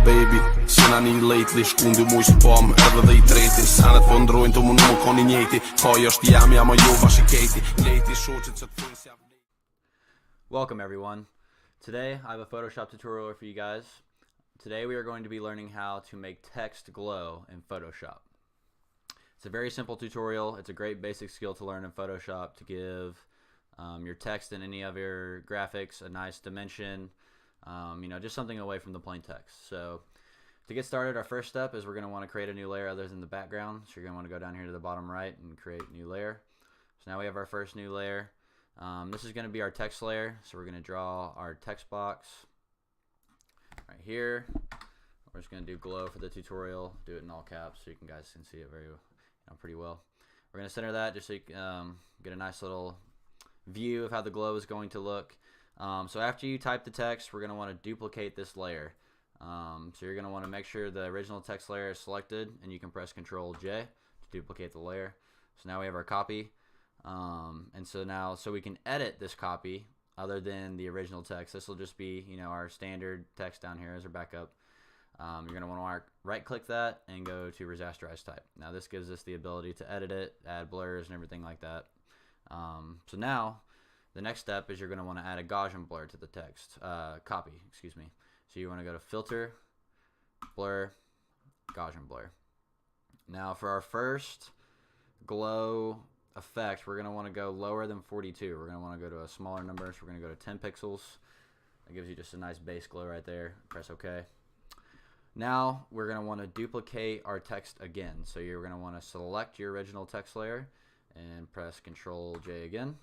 baby, sina ni lately, shkundi mu i spam edhe dhe i treti. Sanet po ndrojnë të më nuk ka një njeti. Ka është jam, ama jo bashiketi. Leti shoqit që të thunë si avni. Welcome everyone. Today I have a Photoshop tutorial for you guys. Today we are going to be learning how to make text glow in Photoshop. It's a very simple tutorial. It's a great basic skill to learn in Photoshop to give your text and any of your graphics a nice dimension, just something away from the plain text. So to get started, our first step is we're going to want to create a new layer other than the background. So you're going to want to go down here to the bottom right and create new layer. So now we have our first new layer. This is going to be our text layer. So we're going to draw our text box right here. We're just going to do glow for the tutorial. Do it in all caps so you guys can see it pretty well. We're going to center that just so you get a nice little view of how the glow is going to look. So after you type the text, we're going to want to duplicate this layer. So you're going to want to make sure the original text layer is selected, and you can press Ctrl J to duplicate the layer. So now we have our copy. And so we can edit this copy other than the original text. This will just be our standard text down here as our backup. You're going to want to right click that and go to Rasterize type. Now this gives us the ability to edit it, add blurs and everything like that. So now the next step is you're going to want to add a gaussian blur to the text copy, excuse me. So you want to go to filter, blur, gaussian blur. Now for our first glow effect, we're going to want to go lower than 42. We're going to want to go to a smaller number, so we're going to go to 10 pixels. That gives you just a nice base glow right there. Press OK. Now we're going to want to duplicate our text again. So you're going to want to select your original text layer and press Ctrl J again.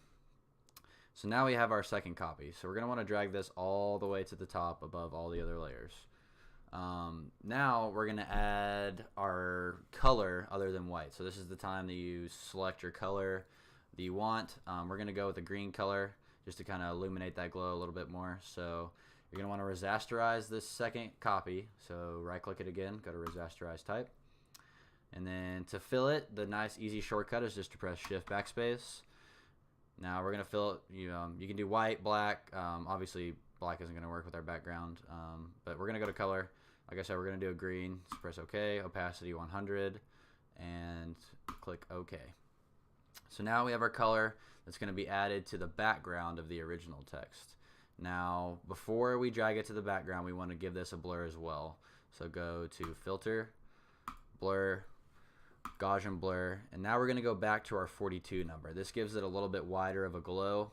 So now we have our second copy. So we're going to want to drag this all the way to the top above all the other layers. Now we're going to add our color other than white. So this is the time that you select your color that you want. We're going to go with a green color just to kind of illuminate that glow a little bit more. So you're going to want to rasterize this second copy. So right click it again, go to Rasterize type. And then to fill it, the nice easy shortcut is just to press Shift Backspace. Now we're going to fill it, you can do white, black. Obviously black isn't going to work with our background, but we're going to go to color. Like I said, we're going to do a green. So press OK, opacity 100, and click OK. So now we have our color that's going to be added to the background of the original text. Now before we drag it to the background, we want to give this a blur as well. So go to filter, blur, Gaussian blur, and now we're going to go back to our 42 number. This gives it a little bit wider of a glow.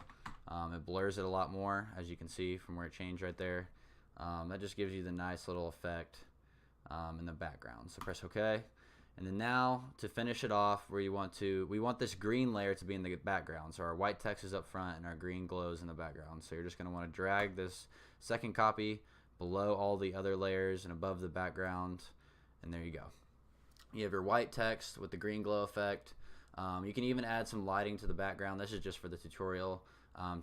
It blurs it a lot more, as you can see from where it changed right there. That just gives you the nice little effect in the background. So press OK, and then now to finish it off, we want this green layer to be in the background. So our white text is up front and our green glows in the background. So you're just going to want to drag this second copy below all the other layers and above the background, and there you go. You have your white text with the green glow effect. You can even add some lighting to the background. This is just for the tutorial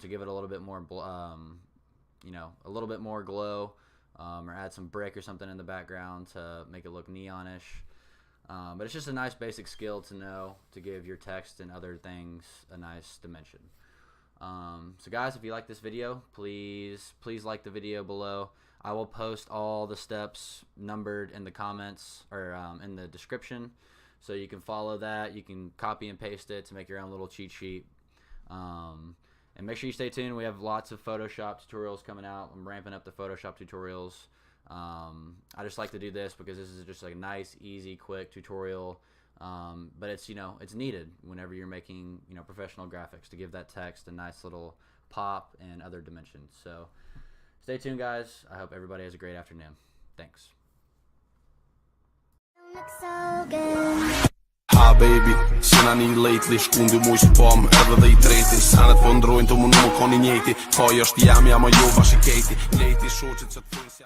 to give it a little bit more, a little bit more glow, or add some brick or something in the background to make it look neonish. But it's just a nice basic skill to know to give your text and other things a nice dimension. So guys, if you like this video, please like the video below. I will post all the steps numbered in the comments or in the description, so you can follow that. You can copy and paste it to make your own little cheat sheet. And make sure you stay tuned. We have lots of Photoshop tutorials coming out. I'm ramping up the Photoshop tutorials. I just like to do this because this is just like a nice, easy, quick tutorial. But it's it's needed whenever you're making professional graphics to give that text a nice little pop and other dimensions. So stay tuned, guys. I hope everybody has a great afternoon. Thanks. Ha baby, sina ni lately, shkundi mu i spam edhe dhe i treti. Sanet po ndrojnë të më nuk ka një njeti. Ka është jam, ama jo bashiketi. Leti shoqit që të thunë si